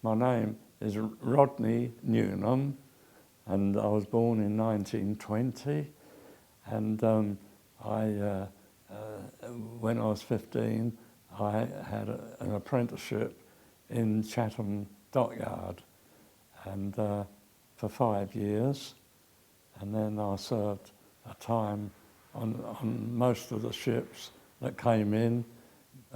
My name is Rodney Newham, and I was born in 1920. And when I was 15, I had an apprenticeship in Chatham Dockyard, and for 5 years. And then I served a time on most of the ships that came in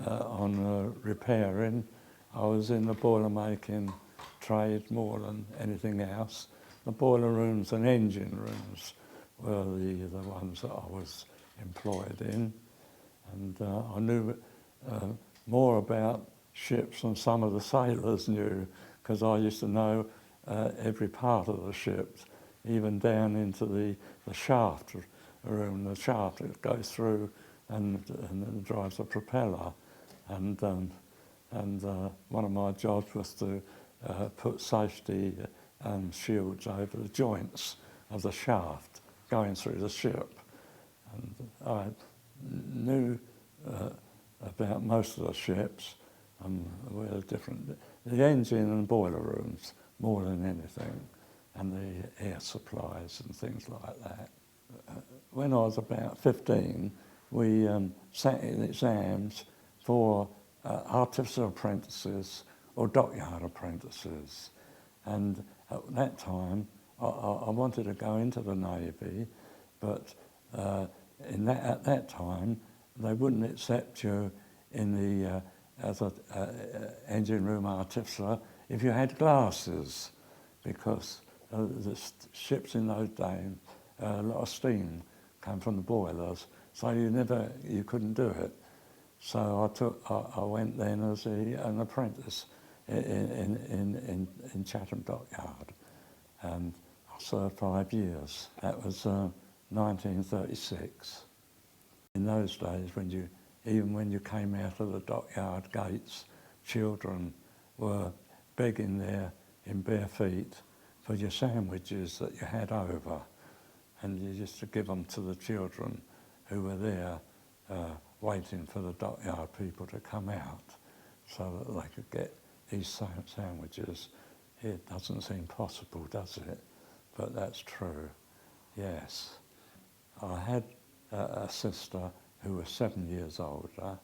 on repairing. I was in the boiler making trade more than anything else. The boiler rooms and engine rooms were the ones that I was employed in. And I knew more about ships than some of the sailors knew, because I used to know every part of the ship, even down into the shaft room, the shaft that goes through and drives the propeller. And one of my jobs was to put safety shields over the joints of the shaft going through the ship. And I knew about most of the ships were different. The engine and boiler rooms more than anything, and the air supplies and things like that. When I was about 15, we sat in exams for artificer apprentices or dockyard apprentices. And at that time, I wanted to go into the Navy, but at that time, they wouldn't accept you in the as an engine room artificer if you had glasses, because the ships in those days, a lot of steam came from the boilers, so you couldn't do it. So I went then as an apprentice in Chatham Dockyard, and I served 5 years. That was 1936. In those days, even when you came out of the dockyard gates, children were begging there in bare feet for your sandwiches that you had over, and you used to give them to the children who were there waiting for the dockyard people to come out so that they could get these sandwiches. It doesn't seem possible, does it? But that's true, yes. I had a sister who was 7 years older,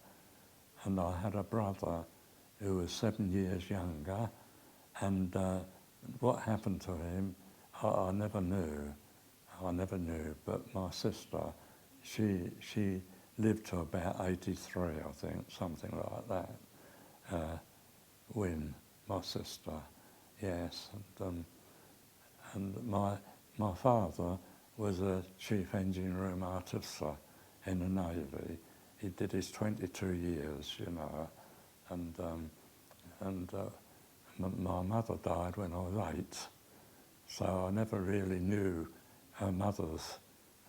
and I had a brother who was 7 years younger, and what happened to him, I never knew. I never knew, but my sister, she lived to about 83, I think, something like that. Wynne, my sister, yes. And my father was a chief engine room artificer in the Navy. He did his 22 years, you know, and my mother died when I was 8, so I never really knew her mother's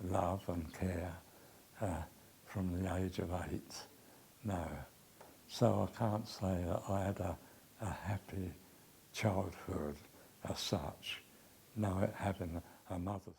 love and care from the age of 8, no. So I can't say that I had a happy childhood as such, having a mother.